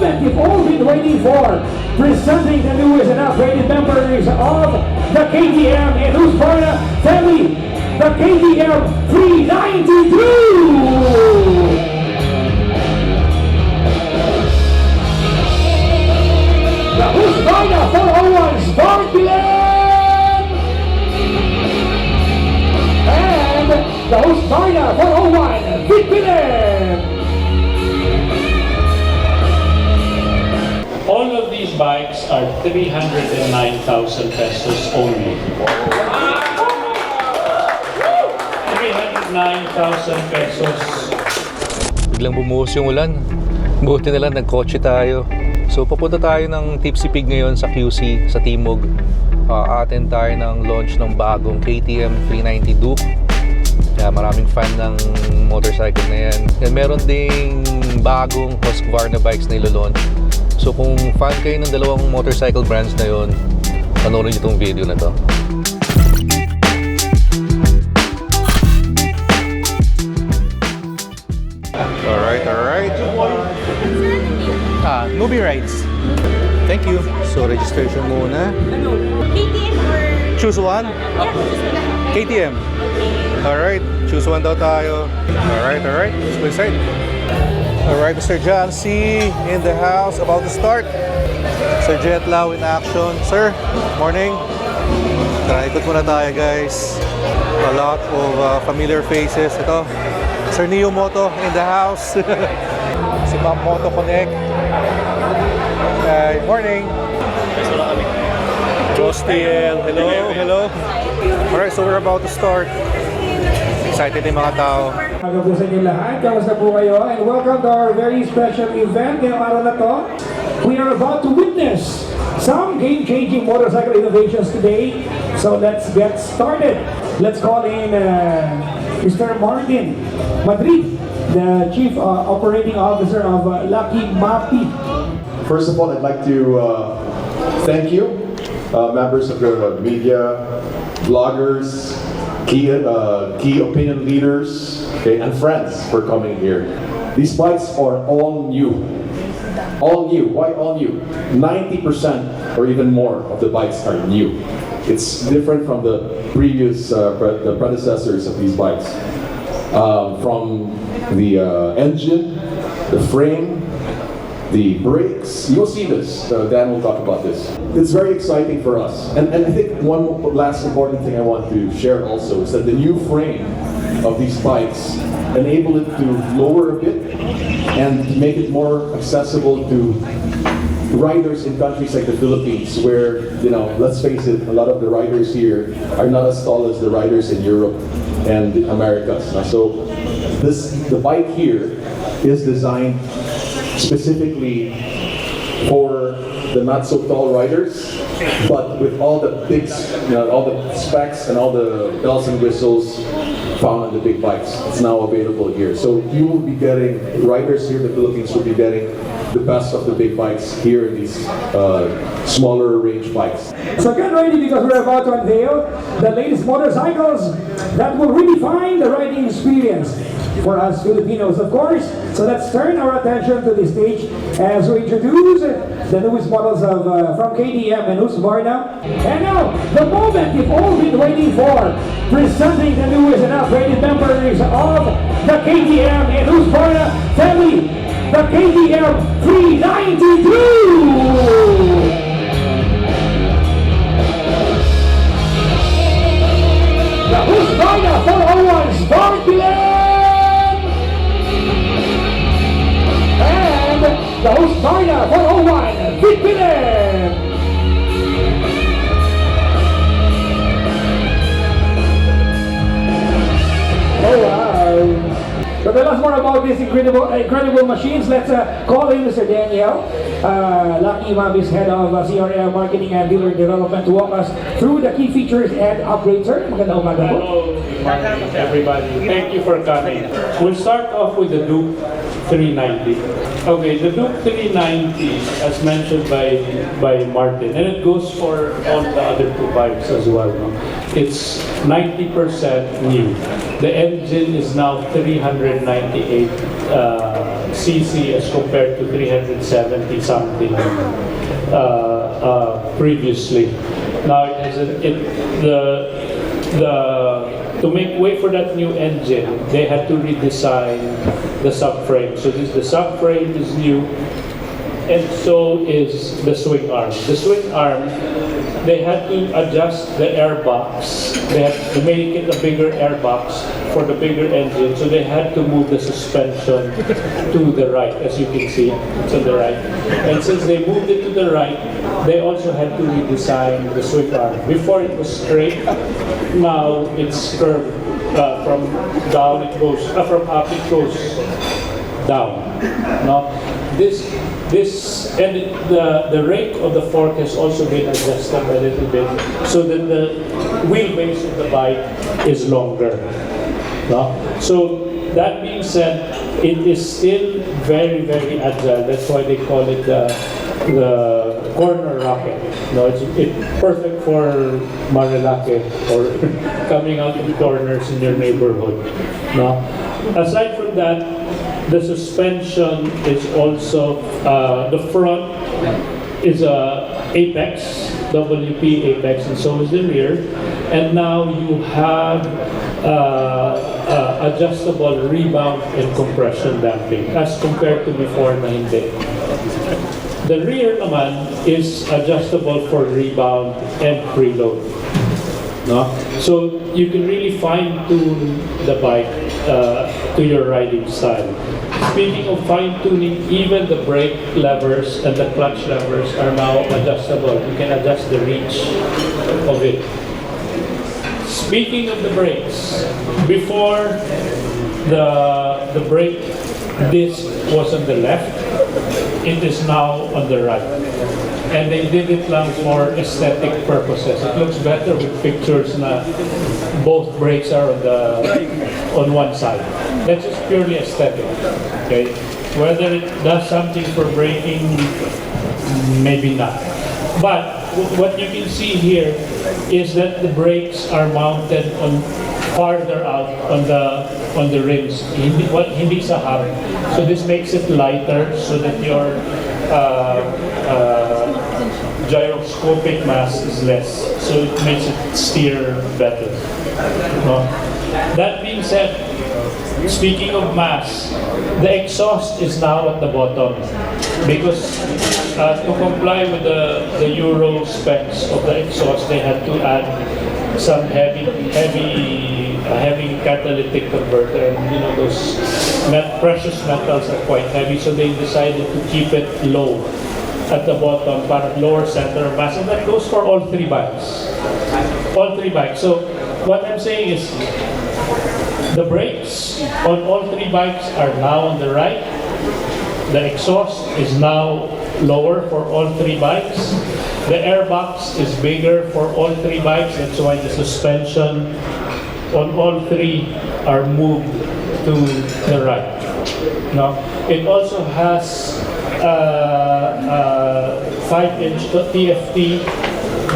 moment you've all been waiting for, presenting the newest and upgraded members of the KTM and Husqvarna family, the KTM 392! The Husqvarna 401 Svartpilen! And the Husqvarna 401 Vitpilen! All of these bikes are 309,000 pesos only. 309,000 pesos. Biglang bumuhos yung ulan. Buti na lang nagkotse tayo. So papunta tayo ng Tipsy Pig ngayon sa QC, sa Timog. Attend tayo ng launch ng bagong KTM 390 Duke. Maraming fan ng motorcycle na yan. And meron ding bagong Husqvarna bikes na ilo-launch. So kung fan kayo ng dalawang motorcycle brands na yon, panoorin niyo itong video na to. Alright. Noobie rides. Thank you. So registration muna. KTM or... Choose one? KTM. Alright, choose one daw tayo. Alright. Let's go inside. Alright, Mr. John C. in the house, about to start. Sir Jet Lau in action. Sir, morning. Tara, ikot muna tayo guys. A lot of familiar faces. Ito, Sir Neo Moto in the house. Si Ma'am Moto Connect. Morning. Joss TL, hello. Alright, so we're about to start. Excited yung mga tao. Magandang po sa inyo lahat. Kamusta po kayo? And welcome to our very special event ngayong araw na to. We are about to witness some game-changing motorcycle innovations today. So let's get started. Let's call in Mr. Martin Madrid, the Chief Operating Officer of Lucky Mapi. First of all, I'd like to thank you, members of the media, vloggers, key opinion leaders, okay, and friends for coming here. These bikes are all new. All new. Why all new? 90% or even more of the bikes are new. It's different from the previous the predecessors of these bikes. From the engine, the frame, the brakes, you'll see this. Dan will talk about this. It's very exciting for us. And I think one last important thing I want to share also is that the new frame of these bikes enable it to lower a bit and make it more accessible to riders in countries like the Philippines, where, you know, let's face it, a lot of the riders here are not as tall as the riders in Europe and the Americas. So the bike here is designed specifically for the not so tall riders, but with all the big, all the specs and all the bells and whistles found on the big bikes. It's now available here. So you will be getting, riders here in the Philippines will be getting the best of the big bikes here in these smaller range bikes. So get ready, because we're about to unveil the latest motorcycles that will redefine the riding experience for us Filipinos, of course. So let's turn our attention to the stage as we introduce the newest models of from KTM and Husqvarna. And now, the moment you've all been waiting for, presenting the newest and upgraded members of the KTM and Husqvarna family, the KTM 392! The Husqvarna 401 Svartpilen! And the Husqvarna 401 Vitpilen! Oh wow! So tell us more about these incredible machines. Let's call in Mr. Daniel, Lucky Mabi's head of CRM Marketing and Dealer Development, to walk us through the key features and upgrades, sir. Magandang umaga po. Hello, everybody. Thank you for coming. We'll start off with the Duke 390. Okay, the Duke 390, as mentioned by Martin, and it goes for all the other two bikes as well. No? It's 90% new. The engine is now 398 cc as compared to 370 something previously. Now it has to make way for that new engine, they had to redesign the subframe. So the subframe is new, and so is the swing arm. The swing arm, they had to adjust the airbox. They had to make it a bigger airbox for the bigger engine, so they had to move the suspension to the right. As you can see, it's on the right. And since they moved it to the right, they also had to redesign the swing arm. Before it was straight, now it's curved. From down it goes, from up it goes down. Now, the rake of the fork has also been adjusted a little bit so that the wheelbase of the bike is longer. No? So that being said, it is still very, very agile. That's why they call it the corner rocket. No, it's perfect for Marilake or coming out in corners in your neighborhood. No? Aside from that, the suspension is also, the front is a Apex, WP Apex, and so is the rear. And now you have adjustable rebound and compression damping as compared to before na hindi. The rear naman is adjustable for rebound and preload. No? So you can really fine-tune the bike to your riding style. Speaking of fine-tuning, even the brake levers and the clutch levers are now adjustable. You can adjust the reach of it. Speaking of the brakes, before the brake disc was on the left, it is now on the right. And they did it lang for aesthetic purposes. It looks better with pictures na both brakes are on one side. That's just purely aesthetic. Okay? Whether it does something for braking, maybe not. But what you can see here is that the brakes are mounted on farther out on the rims, hindi sa hub. So this makes it lighter so that your gyroscopic mass is less, so it makes it steer better. No? That being said, speaking of mass, the exhaust is now at the bottom because to comply with the Euro specs of the exhaust, they had to add some heavy catalytic converter, and you know those precious metals are quite heavy, so they decided to keep it low at the bottom para lower center of mass, and that goes for all three bikes. All three bikes. So what I'm saying is the brakes on all three bikes are now on the right. The exhaust is now lower for all three bikes. The airbox is bigger for all three bikes. That's why the suspension on all three are moved to the right. Now, it also has 5-inch TFT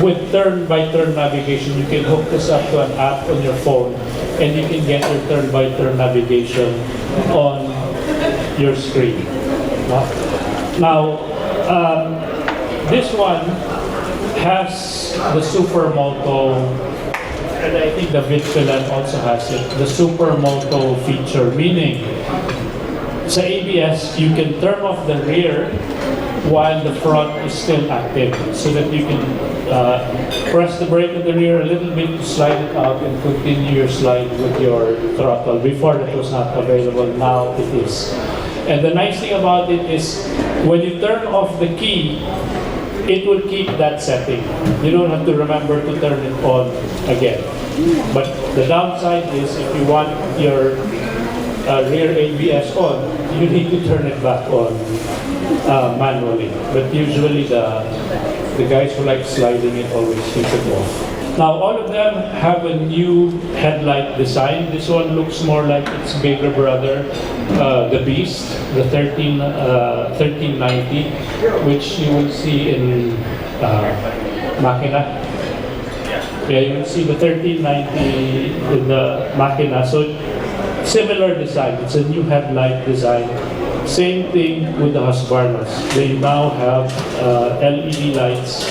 with turn-by-turn navigation. You can hook this up to an app on your phone, and you can get your turn-by-turn navigation on your screen. Now, this one has the Supermoto, and I think the Vitpilen also has it, the Supermoto feature, meaning sa ABS, you can turn off the rear while the front is still active, so that you can press the brake on the rear a little bit to slide it out and continue your slide with your throttle. Before that was not available, now it is. And the nice thing about it is when you turn off the key, it will keep that setting. You don't have to remember to turn it on again. But the downside is if you want your rear ABS on, you need to turn it back on manually. But usually the guys who like sliding it always keep it off. Now all of them have a new headlight design. This one looks more like its bigger brother, the Beast, the 1390, which you will see in Makina. Yeah, you will see the 1390 in the Makina. So similar design. It's a new headlight design. Same thing with the Husqvarnas. They now have LED lights,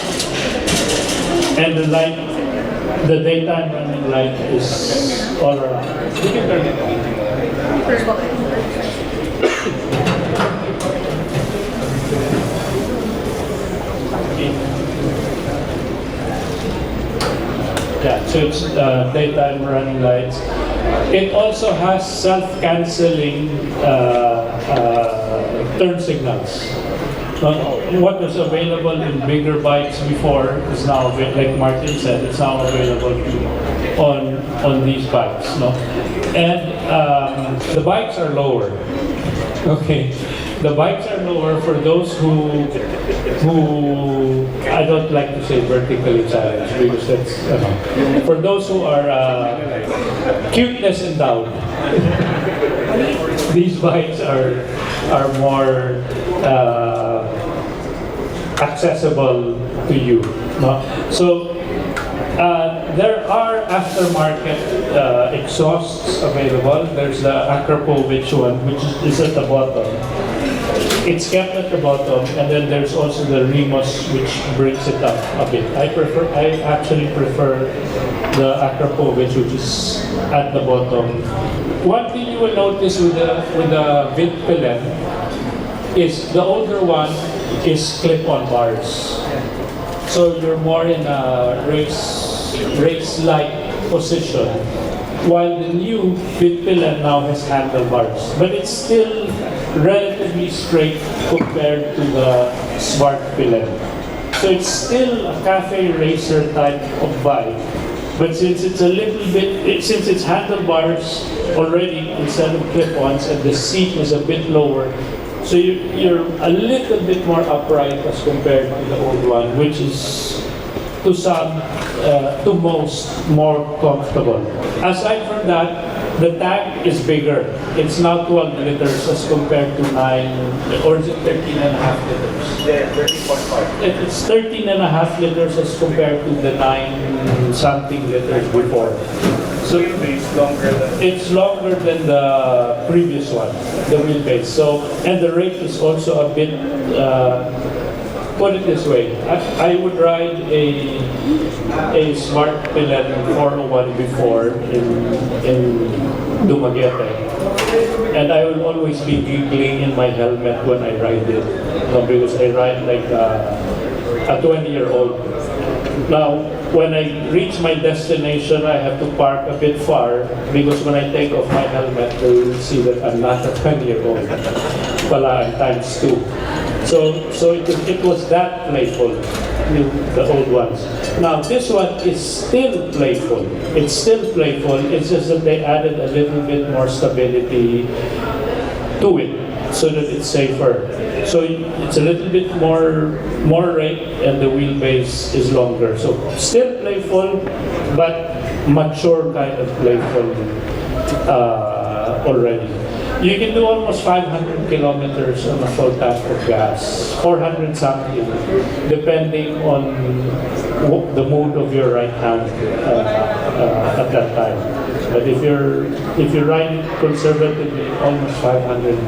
and the daytime running light is all around. You can turn it on. Yeah, so it's daytime running lights. It also has self-canceling turn signals. What was available in bigger bikes before is now, like Martin said, it's now available on these bikes. No? And the bikes are lower. Okay, the bikes are lower for those who I don't like to say vertically challenged because that's for those who are cuteness endowed. These bikes are more accessible to you. No? So there are aftermarket exhausts available. There's the Akrapovic one, which is at the bottom. It's kept at the bottom, and then there's also the Rimos, which brings it up a bit. I actually prefer the Akrapovic, which is at the bottom. One thing you will notice with the Vitpilen is the older one is clip-on bars. So you're more in a race-like position, while the new Vitpilen now has handlebars. But it's still relatively straight compared to the Svartpilen. So it's still a cafe racer type of bike. But since it's a little bit, since it's handlebars already instead of clip-ons and the seat is a bit lower, so you're a little bit more upright as compared to the old one, which is to most more comfortable. Aside from that, the tank is bigger. It's now 12 liters as compared to 9, or is it 13 and a half liters? Yeah, 13.5. It's 13 and a half liters as compared to the 9 something liters before. So it's longer than the previous one, the wheelbase. So, and the rate is also a bit, put it this way, I would ride a Svartpilen 401 before in Dumaguete. And I will always be giggling in my helmet when I ride it. Because I ride like a 20-year-old. Now, when I reach my destination, I have to park a bit far because when I take off my helmet, they will see that I'm not a 20-year-old. Pala, I'm times 2. So it was that playful, the old ones. Now, this one is still playful. It's still playful. It's just that they added a little bit more stability to it so that it's safer. So it's a little bit more rate and the wheelbase is longer. So still playful, but mature kind of playful already. You can do almost 500 kilometers on a full tank of gas, 400 something, depending on the mood of your right hand at that time. But if you're riding conservatively, almost 500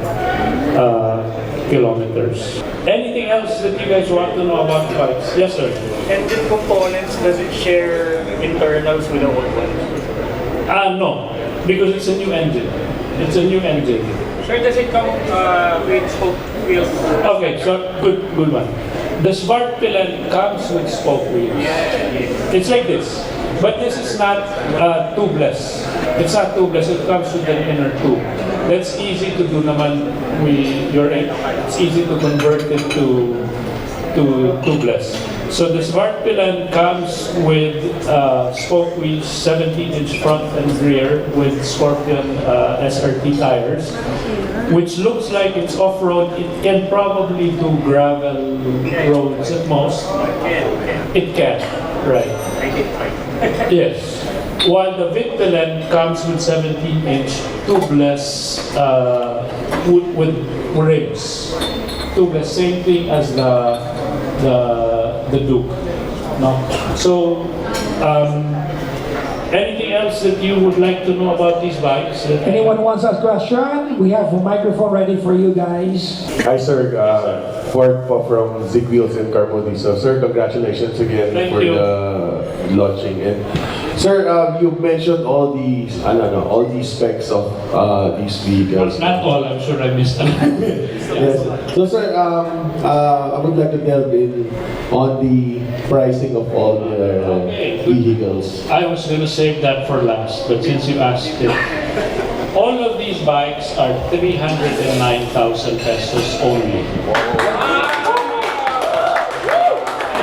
kilometers. Anything else that you guys want to know about bikes? Yes, sir. Engine components, does it share internals with the old ones? No, because it's a new engine. It's a new engine. Sir, does it come with spoke wheels? Okay, so good one. The Svartpilen comes with spoke wheels. It's like this, but this is not tubeless. It's not tubeless. It comes with an inner tube. That's easy to do naman. It's easy to convert it to tubeless. So the Svartpilen comes with spoke wheels, 17-inch front and rear with Scorpion SRT tires, which looks like it's off-road. It can probably do gravel roads at most. It can, right? Yes. While the Vitpilen comes with 17-inch tubeless with rims. Tubeless, same thing as the Duke. No? So Anything else that you would like to know about these bikes? Anyone wants to ask a question? We have a microphone ready for you guys. Hi sir, Ford po from Zig Wheels and Carmody. So sir, congratulations again Thank for you. the launching. And sir, you mentioned all these specs of these vehicles. Not all, I'm sure I missed them. Yes. So sir, I would like to delve in on the pricing of all the Okay, good. vehicles. I was going to save that for last, but since you asked it, all of these bikes are 309,000 pesos only.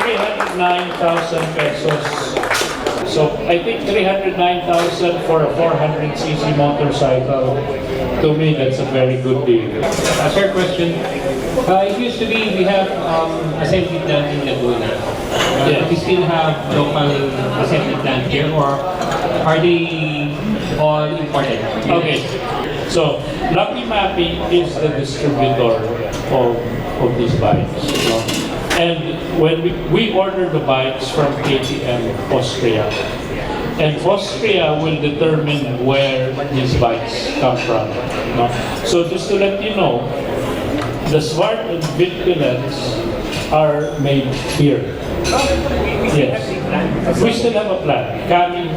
309,000 pesos. So I think 309,000 for a 400cc motorcycle, to me that's a very good deal. A short question. It used to be we have assembly plant in Laguna. Yes. Do we still have local assembly plant here, or are they all imported? Okay, so Lucky Mapping is the distributor of these bikes. You know? And when we order the bikes from KTM Austria, and Austria will determine where these bikes come from. No? So just to let you know, the Svart and Vitpilens are made here. Yes. We still have a plan. Kami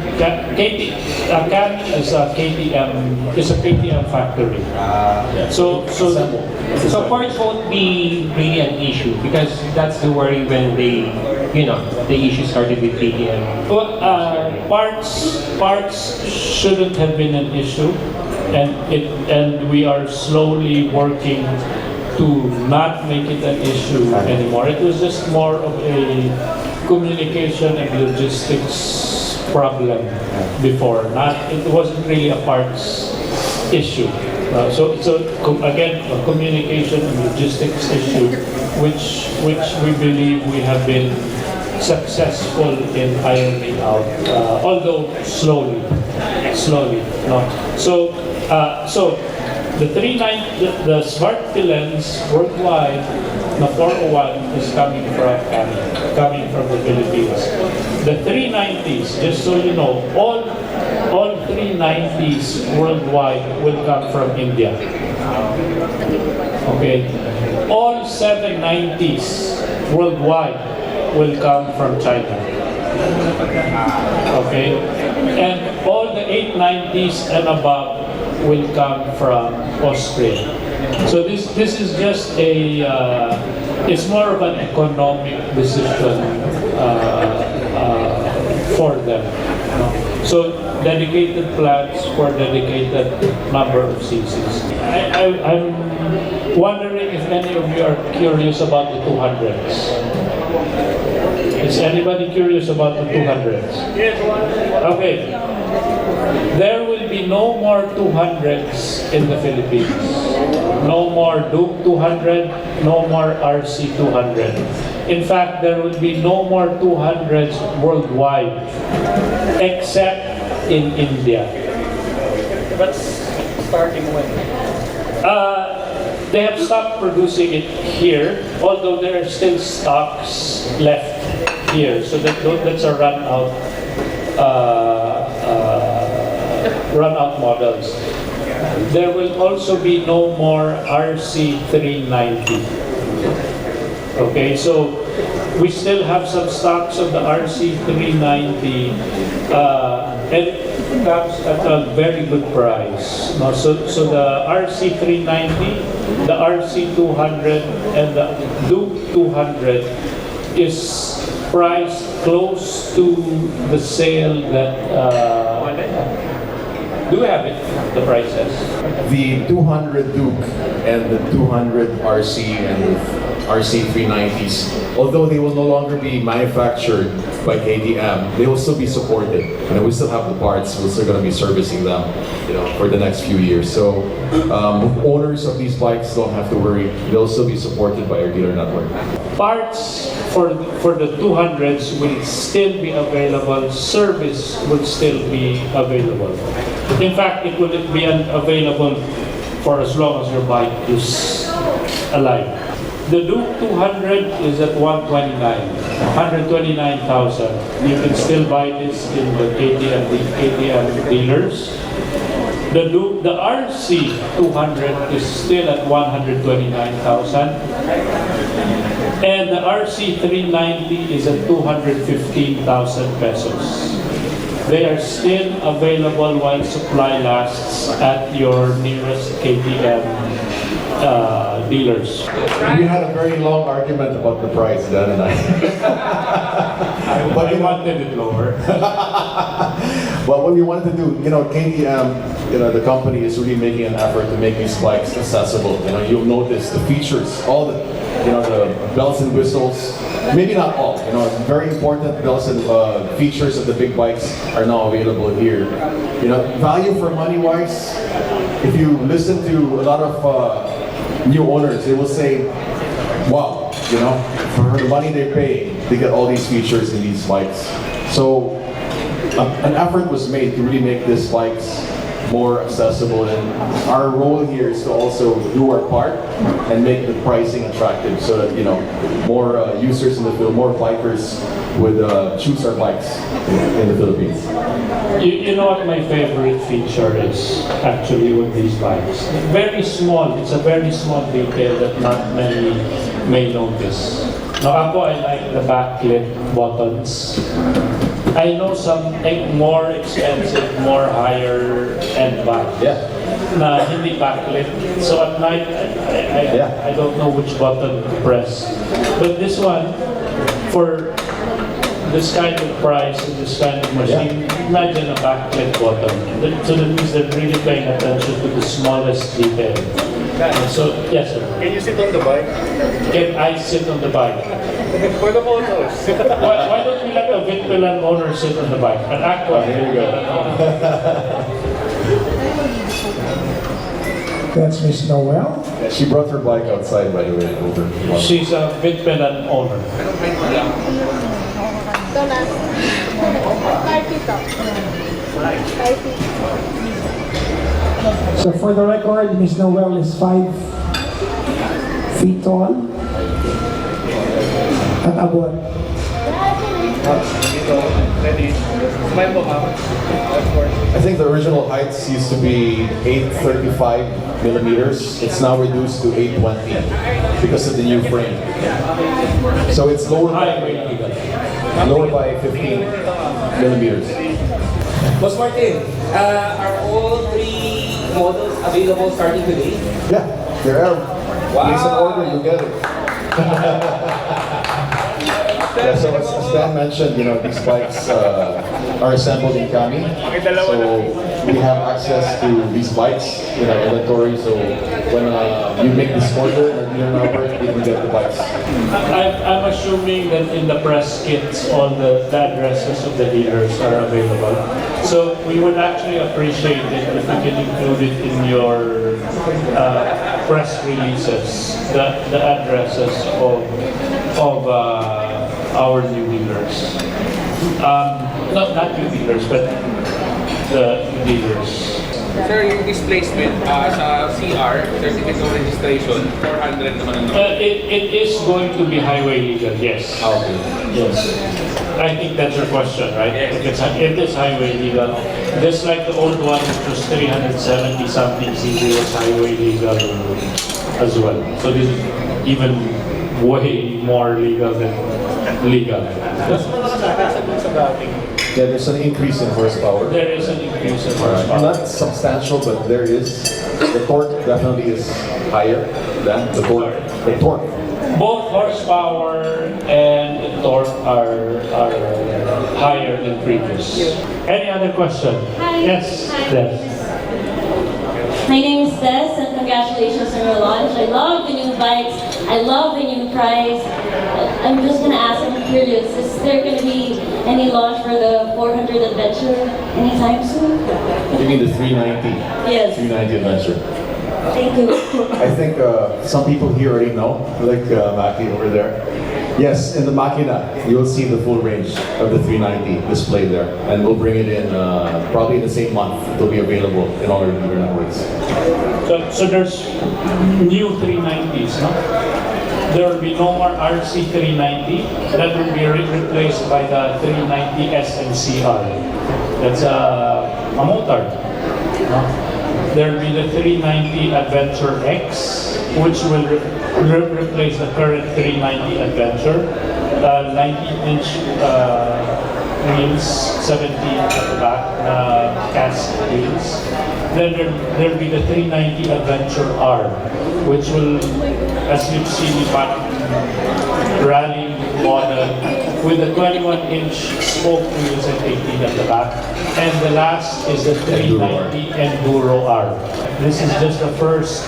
is a KTM factory. So Parts won't be really an issue because that's the worry when the issue started with KTM. well, parts shouldn't have been an issue, and we are slowly working to not make it an issue anymore. It was just more of a communication and logistics problem before. It wasn't really a parts issue. Again, a communication and logistics issue, which we believe we have been successful in ironing out, although slowly. No? So the the Svartpilens worldwide, the 401 is coming from the Philippines. The 390s, just so you know, all 390s worldwide will come from India. Okay, all 790s worldwide will come from China. Okay, and all the 890s and above will come from Austria. So this is just it's more of an economic decision for them. No? So dedicated plants for dedicated number of CCs. I'm wondering if any of you are curious about the 200s. Is anybody curious about the 200s? Okay. There will be no more 200s in the Philippines. No more Duke 200, no more RC 200. In fact, there will be no more 200s worldwide, except in India. That's starting when? They have stopped producing it here, although there are still stocks left here. So that's a run out models. There will also be no more RC 390. Okay, so we still have some stocks of the RC 390, and it comes at a very good price. No, so the RC 390, the RC 200, and the Duke 200 is priced close to the sale that. Do we have it? The prices? The 200 Duke and the 200 RC and RC 390s, although they will no longer be manufactured by KTM, they will still be supported, and we still have the parts. We're still going to be servicing them, for the next few years. So owners of these bikes don't have to worry; they'll still be supported by our dealer network. Parts for the 200s will still be available. Service will still be available. In fact, it will be available for as long as your bike is alive. The Duke 200 is at 129,000. You can still buy this in the KTM dealers. The RC 200 is still at 129,000. And the RC 390 is at 215,000 pesos. They are still available while supply lasts at your nearest KTM dealers. We had a very long argument about the price, Dan and I. I wanted it lower. Well, what we wanted to do, KTM, the company is really making an effort to make these bikes accessible. You'll notice the features, all the, the bells and whistles. Maybe not all. Very important bells and features of the big bikes are now available here. Value for money wise, if you listen to a lot of new owners, they will say, wow, for the money they pay, they get all these features in these bikes. So an effort was made to really make these bikes more accessible, and our role here is to also do our part and make the pricing attractive so that more users in the field, more bikers would choose our bikes in the Philippines. You know what my favorite feature is actually with these bikes? Very small. It's a very small detail that not many may notice. Now, I like the backlit buttons. I know some more expensive, more higher end bikes. Yeah. Na hindi backlit. So at night, I don't know which button to press. But this one, for this kind of price and this kind of machine, imagine a backlit button. So that means they're really paying attention to the smallest detail. So, yes sir. Can you sit on the bike? Can I sit on the bike? For the photos. Why don't we let a Vitpilen owner sit on the bike? An aqua. Here you go. That's Miss Noel. Yeah, she brought her bike outside, by the way. She's a Vitpilen owner. So for the record, Miss Noel is 5 feet tall at above. Ready? Smile mo, ma'am. I think the original heights used to be 835 millimeters. It's now reduced to 820 because of the new frame. So it's lower by 15 millimeters. Boss Martin, are all 3 models available starting today? Yeah, there are. Place an order, you get it. Yeah, so as Dan mentioned, these bikes are assembled in Kami. So we have access to these bikes in our inventory. So when you make this order or dealer number, you can get the bikes. I'm assuming that in the press kits, all the addresses of the dealers are available. So we would actually appreciate it if you can include it in your press releases, the addresses of our new dealers. Not new dealers, but the dealers. Sir, yung displacement sa CR, certificate of registration, 400 naman ang It is going to be highway legal, yes. Okay. Yes. I think that's your question, right? Yes. It is highway legal. Just like the old one, which was 370 something cc, was highway legal as well. So this is even way more legal than legal. Yeah, there's an increase in horsepower. There is an increase in horsepower. Not substantial, but there is. The torque definitely is higher than the torque. Both horsepower and torque are higher than previous. Any other question? Hi. Yes. Hi. Yes. My name is Tess, and congratulations on your launch. I love the new bikes. I love the new price. I'm just gonna ask, I'm curious, is there gonna be any launch for the 400 Adventure anytime soon? You mean the 390? Yes. 390 Adventure. Thank you. I think some people here already know, like Maki over there. Yes, in the Makina, you'll see the full range of the 390 displayed there. And we'll bring it in probably in the same month. It'll be available in all our dealer networks. So there's new 390s, no? There will be no more RC390. That will be replaced by the 390S and CR. That's a motor. No? There will be the 390 Adventure X, which will replace the current 390 Adventure. 19-inch wheels, 17 at the back, cast wheels. Then there will be the 390 Adventure R, which will, as you've seen, rally model with the 21-inch spoke wheels and 18 at the back. And the last is the 390 Enduro R. This is just the first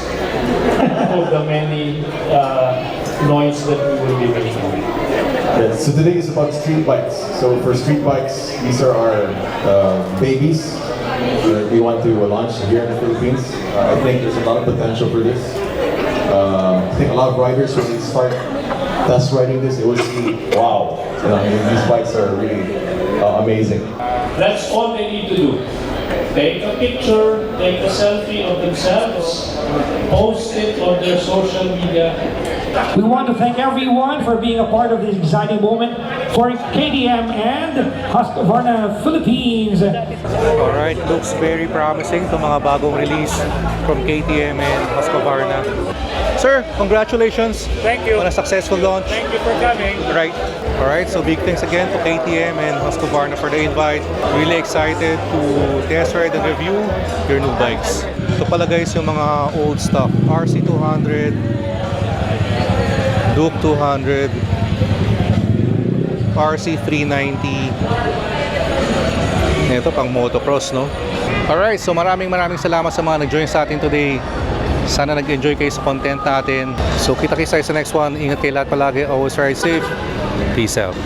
of the many noise that we will be making. Yeah, so today is about street bikes. So for street bikes, these are our babies that we want to launch here in the Philippines. I think there's a lot of potential for this. I think a lot of riders, when they start test riding this, they will see, wow, these bikes are really amazing. That's all they need to do. Take a picture, take a selfie of themselves, post it on their social media. We want to thank everyone for being a part of this exciting moment for KTM and Husqvarna Philippines. Alright, looks very promising itong mga bagong release from KTM and Husqvarna. Sir, congratulations! Thank you. On a successful launch. Thank you for coming. Alright, so big thanks again to KTM and Husqvarna for the invite. Really excited to test ride and review your new bikes. Ito pala guys yung mga old stock. RC200, Duke 200, RC390. Ito pang motocross, no? Alright, so maraming salamat sa mga nag-join sa atin today. Sana nag-enjoy kayo sa content natin. So kita-kits tayo sa next one. Ingat kayo lahat palagi. Always ride safe. Peace out.